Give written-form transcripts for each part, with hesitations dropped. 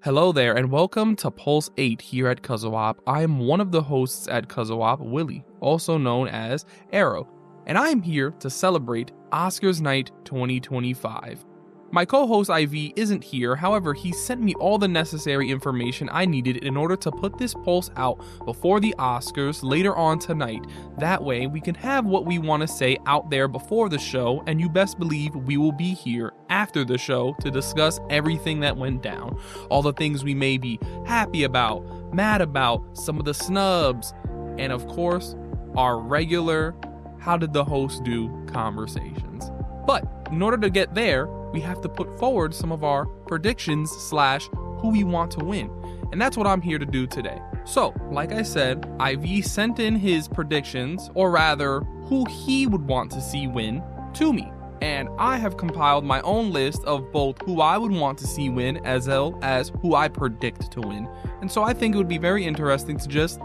Hello there, and welcome to Pulse8 here at CUZZO-OP. I am one of the hosts at CUZZO-OP, Willie, also known as Arrow, and I am here to celebrate Oscars Night 2025. My co-host IV isn't here, however, he sent me all the necessary information I needed in order to put this pulse out before the Oscars later on tonight. That way, we can have what we want to say out there before the show, and you best believe we will be here after the show to discuss everything that went down. All the things we may be happy about, mad about, some of the snubs, and of course, our regular how did the host do conversations. But in order to get there, we have to put forward some of our predictions / who we want to win. And that's what I'm here to do today. So, like I said, IV sent in his predictions, or rather, who he would want to see win, to me. And I have compiled my own list of both who I would want to see win as well as who I predict to win. And so I think it would be very interesting to just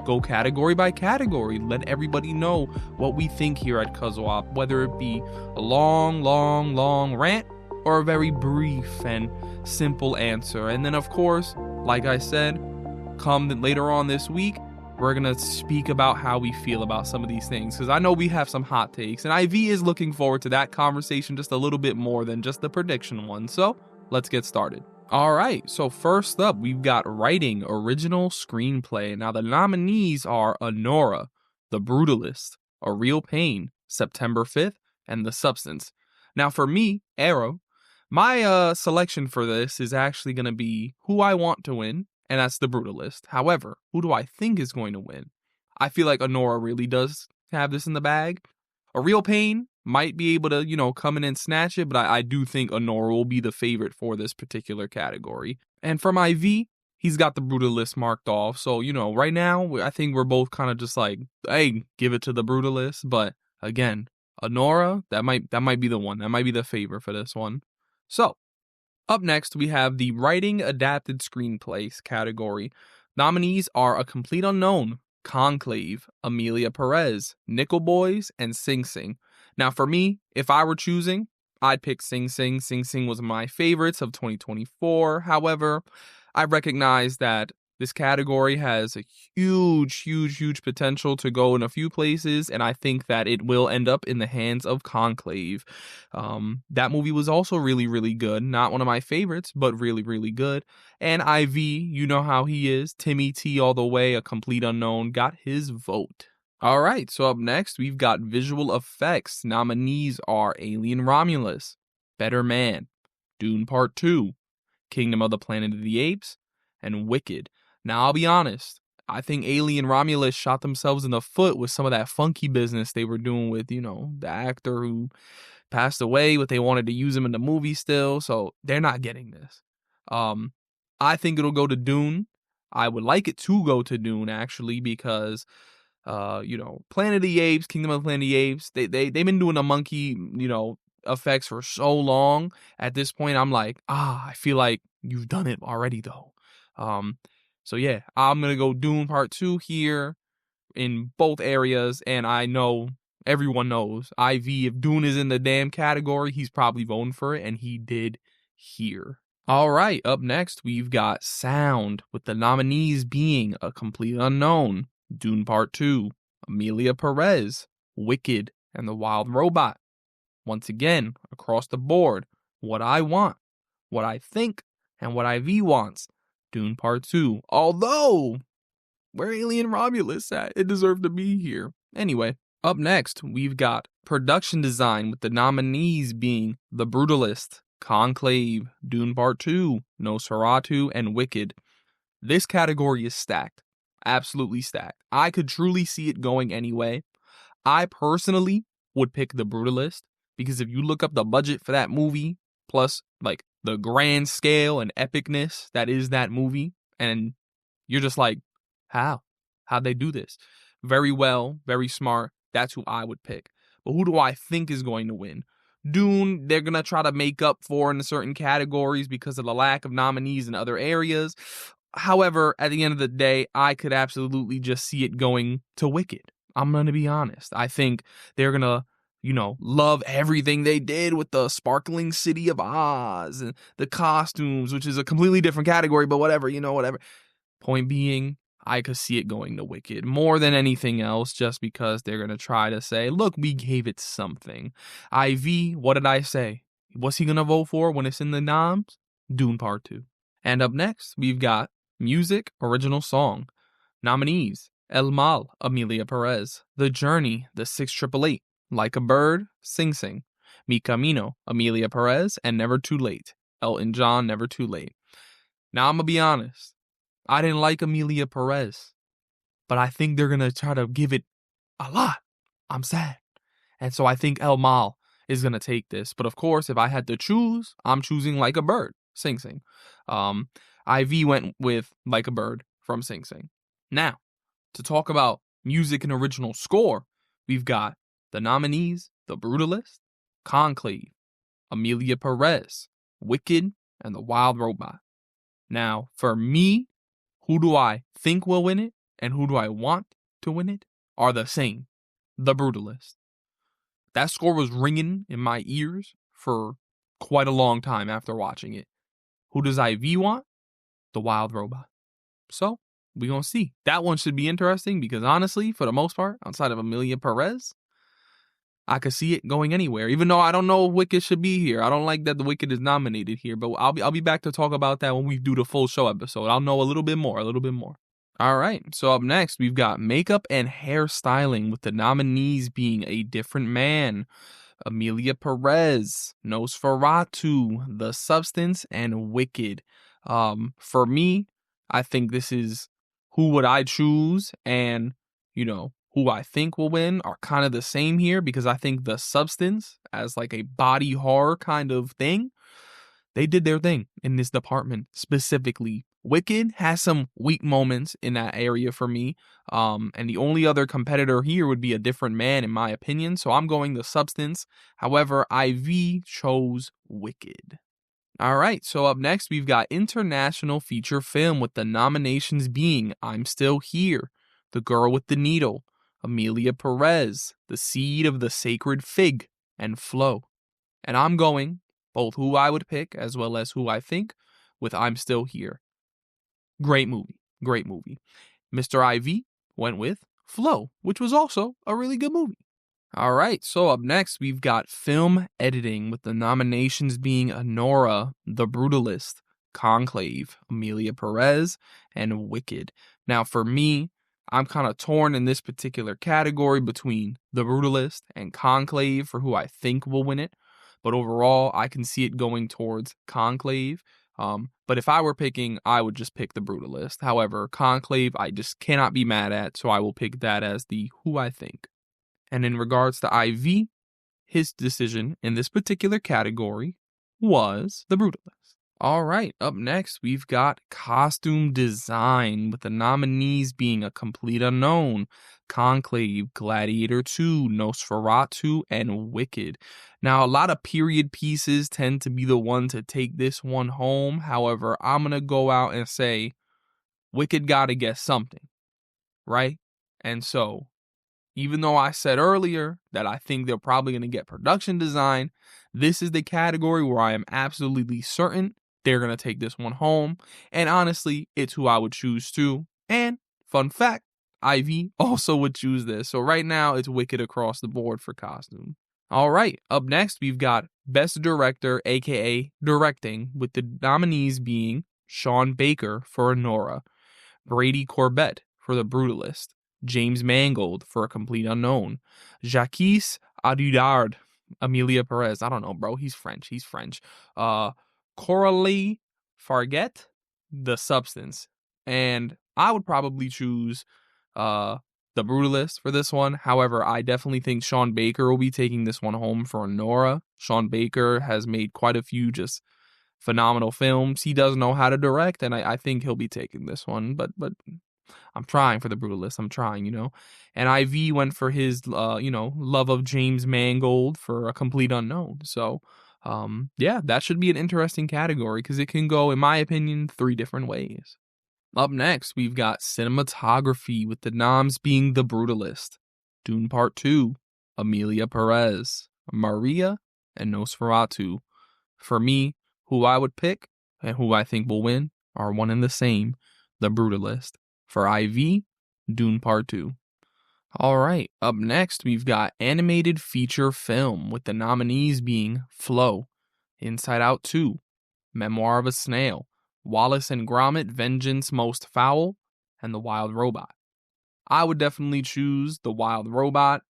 go category by category, let everybody know what we think here at CUZZO-OP, whether it be a long rant or a very brief and simple answer. And then of course, like I said, come later on this week, we're gonna speak about how we feel about some of these things, because I know we have some hot takes, and IV is looking forward to that conversation just a little bit more than just the prediction one. So let's get started. Alright, so first up, we've got Writing Original Screenplay. Now the nominees are Anora, The Brutalist, A Real Pain, September 5th, and The Substance. Now for me, Arrow, my selection for this is actually going to be who I want to win, and that's The Brutalist. However, who do I think is going to win? I feel like Anora really does have this in the bag. A Real Pain might be able to, come in and snatch it, but I do think Anora will be the favorite for this particular category. And from IV, he's got The Brutalist marked off. So, right now, I think we're both kind of just like, hey, give it to The Brutalist. But again, Anora, that might be the one. That might be the favorite for this one. So, up next, we have the Writing Adapted Screenplays category. Nominees are A Complete Unknown, Conclave, Emilia Perez, Nickel Boys, and Sing Sing. Now for me, if I were choosing, I'd pick Sing Sing. Sing Sing was my favorites of 2024. However, I recognize that this category has a huge potential to go in a few places, and I think that it will end up in the hands of Conclave. That movie was also really good. Not one of my favorites, but really good. And IV, you know how he is. Timmy T all the way, A Complete Unknown, got his vote. Alright, so up next, we've got Visual Effects. Nominees are Alien Romulus, Better Man, Dune Part 2, Kingdom of the Planet of the Apes, and Wicked. Now, I'll be honest, I think Alien Romulus shot themselves in the foot with some of that funky business they were doing with, the actor who passed away, but they wanted to use him in the movie still, so they're not getting this. I think it'll go to Dune. I would like it to go to Dune, actually, because Planet of the Apes, Kingdom of the Planet of the Apes, they've been doing the monkey, effects for so long. At this point, I'm like, I feel like you've done it already, though. So yeah, I'm gonna go Dune Part 2 here in both areas, and I know everyone knows IV, if Dune is in the damn category, he's probably voting for it, and he did here. Alright, up next, we've got Sound, with the nominees being A Complete Unknown, Dune Part 2, Emilia Perez, Wicked, and The Wild Robot. Once again, across the board, what I want, what I think, and what IV wants. Dune Part 2. Although, where Alien Romulus at? It deserved to be here. Anyway, up next, we've got Production Design, with the nominees being The Brutalist, Conclave, Dune Part 2, Nosferatu, and Wicked. This category is stacked. Absolutely stacked. I could truly see it going anyway. I personally would pick The Brutalist, because if you look up the budget for that movie, plus the grand scale and epicness that is that movie, and you're just like, how'd they do this? Very well, very smart. That's who I would pick. But who do I think is going to win? Dune, they're gonna try to make up for in certain categories because of the lack of nominees in other areas. However, at the end of the day, I could absolutely just see it going to Wicked. I'm gonna be honest. I think they're gonna love everything they did with the sparkling city of Oz and the costumes, which is a completely different category, but whatever, whatever. Point being, I could see it going to Wicked more than anything else, just because they're going to try to say, look, we gave it something. IV, what did I say? What's he going to vote for when it's in the noms? Dune Part 2. And up next, we've got Music Original Song. Nominees: El Mal, Emilia Perez; The Journey, The 6888; Like a Bird, Sing Sing; Mi Camino, Emilia Perez; and Never Too Late, Elton John, Never Too Late. Now, I'm going to be honest. I didn't like Emilia Perez, but I think they're going to try to give it a lot. I'm sad. And so I think El Mal is going to take this. But of course, if I had to choose, I'm choosing Like a Bird, Sing Sing. IV went with Like a Bird from Sing Sing. Now, to talk about music and original score, we've got the nominees: The Brutalist, Conclave, Emilia Perez, Wicked, and The Wild Robot. Now, for me, who do I think will win it and who do I want to win it are the same: The Brutalist. That score was ringing in my ears for quite a long time after watching it. Who does IV want? The Wild Robot. So, we're going to see. That one should be interesting because honestly, for the most part, outside of Emilia Perez, I could see it going anywhere. Even though I don't know if Wicked should be here. I don't like that the Wicked is nominated here, but I'll be back to talk about that when we do the full show episode. I'll know a little bit more. All right, so up next, we've got Makeup and Hairstyling, with the nominees being A Different Man, Emilia Perez, Nosferatu, The Substance, and Wicked. For me, I think this is who would I choose, and, who I think will win are kind of the same here, because I think The Substance, as like a body horror kind of thing, they did their thing in this department specifically. Wicked has some weak moments in that area for me. And the only other competitor here would be A Different Man, in my opinion. So I'm going The Substance. However, IV chose Wicked. All right, so up next, we've got International Feature Film, with the nominations being I'm Still Here, The Girl with the Needle, Emilia Perez, The Seed of the Sacred Fig, and Flow. And I'm going both who I would pick as well as who I think with I'm Still Here. Great movie. Mr. IV went with Flow, which was also a really good movie. All right, so up next, we've got Film Editing, with the nominations being Anora, The Brutalist, Conclave, Emilia Perez, and Wicked. Now, for me, I'm kind of torn in this particular category between The Brutalist and Conclave for who I think will win it. But overall, I can see it going towards Conclave. But if I were picking, I would just pick The Brutalist. However, Conclave, I just cannot be mad at, so I will pick that as the who I think. And in regards to IV, his decision in this particular category was The Brutalist. All right, up next, we've got Costume Design, with the nominees being A Complete Unknown, Conclave, Gladiator 2, Nosferatu, and Wicked. Now, a lot of period pieces tend to be the one to take this one home. However, I'm going to go out and say Wicked got to get something, right? And so, even though I said earlier that I think they're probably going to get production design, this is the category where I am absolutely certain they're going to take this one home. And honestly, it's who I would choose too. And fun fact, IV also would choose this. So right now, it's Wicked across the board for costume. All right, up next, we've got Best Director, aka Directing, with the nominees being Sean Baker for Anora, Brady Corbett for The Brutalist, James Mangold for A Complete Unknown, Jacques Adudard, Emilia Perez. I don't know, bro. He's French. Coralie Farget, The Substance. And I would probably choose The Brutalist for this one. However, I definitely think Sean Baker will be taking this one home for Anora. Sean Baker has made quite a few just phenomenal films. He does know how to direct, and I think he'll be taking this one. But I'm trying for The Brutalist. I'm trying, And IV went for his, love of James Mangold for A Complete Unknown. So, yeah, that should be an interesting category because it can go, in my opinion, 3 different ways. Up next, we've got Cinematography, with the noms being The Brutalist, Dune Part 2, Emilia Perez, Maria, and Nosferatu. For me, who I would pick and who I think will win are one and the same, The Brutalist. For IV, Dune Part 2. All right, up next, we've got animated feature film with the nominees being Flow, Inside Out 2, Memoir of a Snail, Wallace and Gromit, Vengeance Most Foul, and The Wild Robot. I would definitely choose The Wild Robot,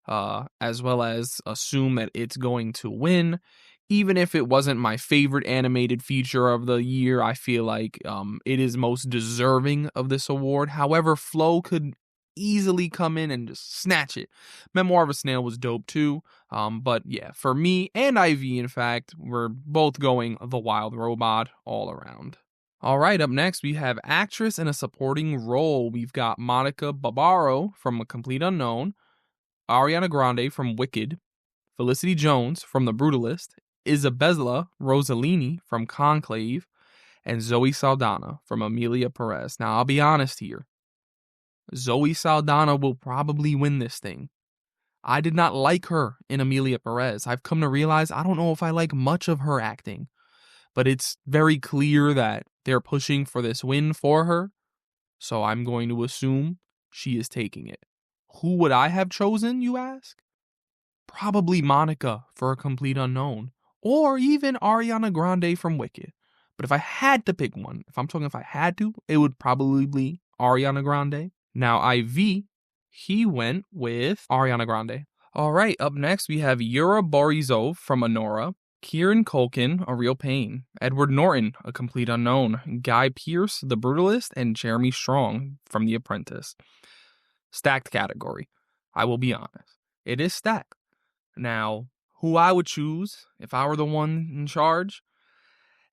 as well as assume that it's going to win. Even if it wasn't my favorite animated feature of the year, I feel like it is most deserving of this award. However, Flow could easily come in and just snatch it. Memoir of a Snail was dope too. But yeah, for me and IV, in fact, we're both going The Wild Robot all around. All right, up next, we have actress in a supporting role. We've got Monica Barbaro from A Complete Unknown, Ariana Grande from Wicked, Felicity Jones from The Brutalist, Isabella Rossellini from Conclave, and Zoe Saldana from Emilia Perez. Now, I'll be honest here. Zoe Saldana will probably win this thing. I did not like her in Emilia Perez. I've come to realize I don't know if I like much of her acting, but it's very clear that they're pushing for this win for her, so I'm going to assume she is taking it. Who would I have chosen, you ask? Probably Monica for A Complete Unknown, or even Ariana Grande from Wicked. But if I had to pick one, if I had to, it would probably be Ariana Grande. Now, IV, he went with Ariana Grande. All right, up next, we have Yura Borizov from Anora, Kieran Culkin, A Real Pain, Edward Norton, A Complete Unknown, Guy Pearce, The Brutalist, and Jeremy Strong from The Apprentice. Stacked category. I will be honest. It is stacked. Now, who I would choose if I were the one in charge?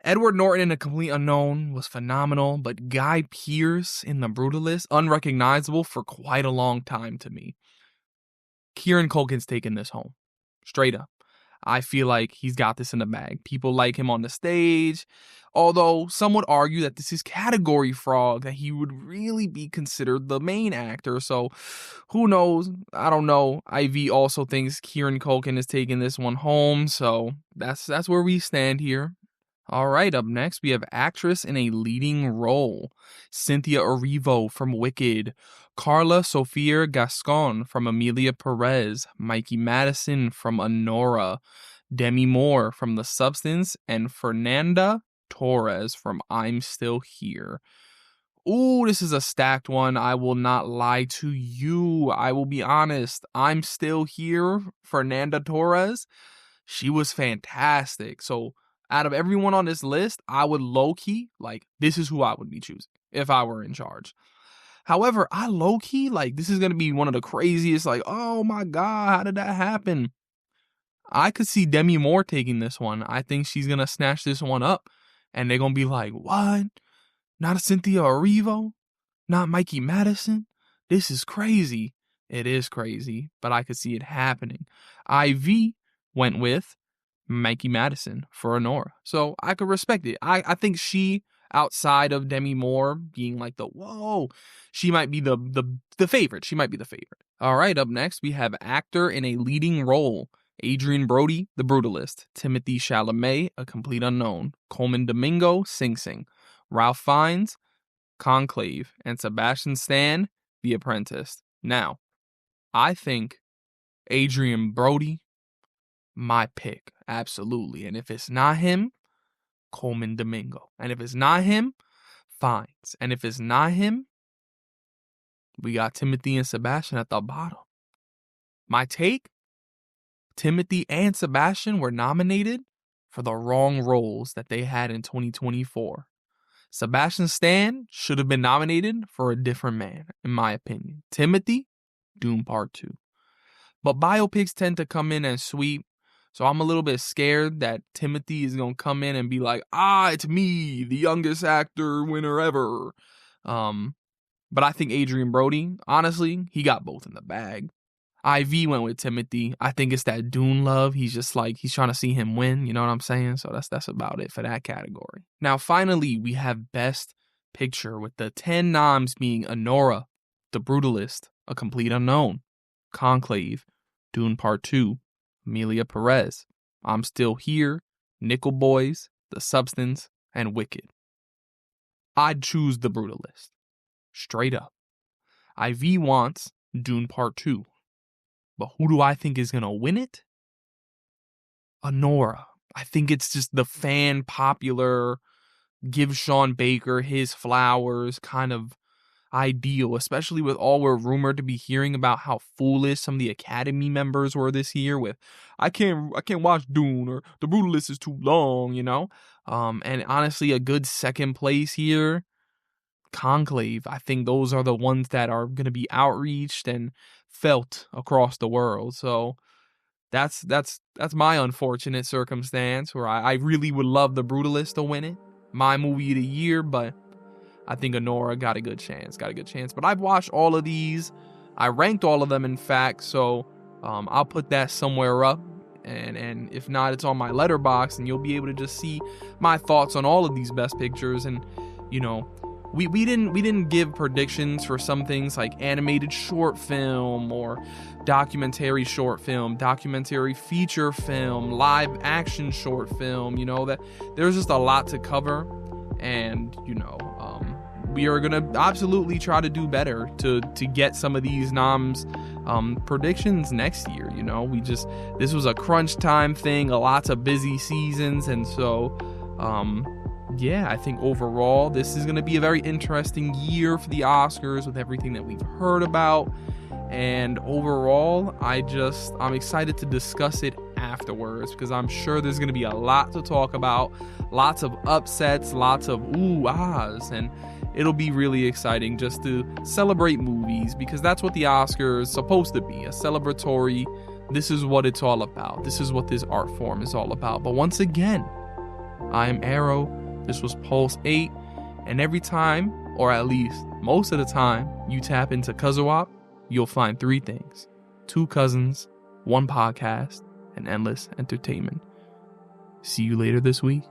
Edward Norton in A Complete Unknown was phenomenal, but Guy Pearce in The Brutalist, unrecognizable for quite a long time to me. Kieran Culkin's taking this home. Straight up. I feel like he's got this in the bag. People like him on the stage, although some would argue that this is category fraud, that he would really be considered the main actor. So who knows? I don't know. IV also thinks Kieran Culkin is taking this one home, so that's where we stand here. All right, up next, we have actress in a leading role. Cynthia Erivo from Wicked, Carla Sofia Gascon from Emilia Perez, Mikey Madison from Anora, Demi Moore from The Substance, and Fernanda Torres from I'm Still Here. Ooh, this is a stacked one. I will not lie to you. I will be honest. I'm Still Here, Fernanda Torres. She was fantastic. So out of everyone on this list, I would low-key, this is who I would be choosing if I were in charge. However, I low-key, this is going to be one of the craziest, oh my God, how did that happen? I could see Demi Moore taking this one. I think she's going to snatch this one up. And they're going to be like, what? Not a Cynthia Erivo? Not Mikey Madison? This is crazy. It is crazy, but I could see it happening. IV went with Mikey Madison for Anora. So I could respect it. I think she, outside of Demi Moore being whoa, she might be the favorite. She might be the favorite. All right, up next, we have actor in a leading role. Adrian Brody, The Brutalist. Timothée Chalamet, A Complete Unknown. Coleman Domingo, Sing Sing. Ralph Fiennes, Conclave. And Sebastian Stan, The Apprentice. Now, I think Adrian Brody, my pick, absolutely. And if it's not him, Coleman Domingo. And if it's not him, Fiennes. And if it's not him, we got Timothy and Sebastian at the bottom. My take, Timothy and Sebastian were nominated for the wrong roles that they had in 2024. Sebastian Stan should have been nominated for A Different Man, in my opinion. Timothy, Dune Part 2. But biopics tend to come in and sweep, so I'm a little bit scared that Timothy is going to come in and be like, it's me, the youngest actor winner ever. But I think Adrian Brody, honestly, he got both in the bag. IV went with Timothy. I think it's that Dune love. He's just he's trying to see him win. You know what I'm saying? So that's about it for that category. Now, finally, we have Best Picture with the 10 noms being Anora, The Brutalist, A Complete Unknown, Conclave, Dune Part 2, Emilia Perez, I'm Still Here, Nickel Boys, The Substance, and Wicked. I'd choose The Brutalist. Straight up. IV wants Dune Part 2. But who do I think is going to win it? Anora. I think it's just the fan popular, give Sean Baker his flowers kind of ideal, especially with all we're rumored to be hearing about how foolish some of the Academy members were this year with, I can't watch Dune, or The Brutalist is too long, and honestly, a good second place here, Conclave. I think those are the ones that are going to be outreached and felt across the world. So that's my unfortunate circumstance where I really would love The Brutalist to win it, my movie of the year, but I think Anora got a good chance. But I've watched all of these. I ranked all of them, in fact, so I'll put that somewhere up. And if not, it's on my letterbox, and you'll be able to just see my thoughts on all of these best pictures. And, we didn't give predictions for some things like animated short film or documentary short film, documentary feature film, live action short film, that there's just a lot to cover. And, we are going to absolutely try to do better to get some of these noms predictions next year. This was a crunch time thing, lots of busy seasons. And so, I think overall this is going to be a very interesting year for the Oscars with everything that we've heard about. And overall, I'm excited to discuss it afterwards, because I'm sure there's going to be a lot to talk about, lots of upsets, lots of ooh ahs, and it'll be really exciting just to celebrate movies, because that's what the Oscars is supposed to be, a celebratory. This is what it's all about. This is what this art form is all about. But once again, I am Arrow. This was Pulse 8, and every time, or at least most of the time, you tap into CUZZO-OP, you'll find 3 things: 2 cousins, 1 podcast, and endless entertainment. See you later this week.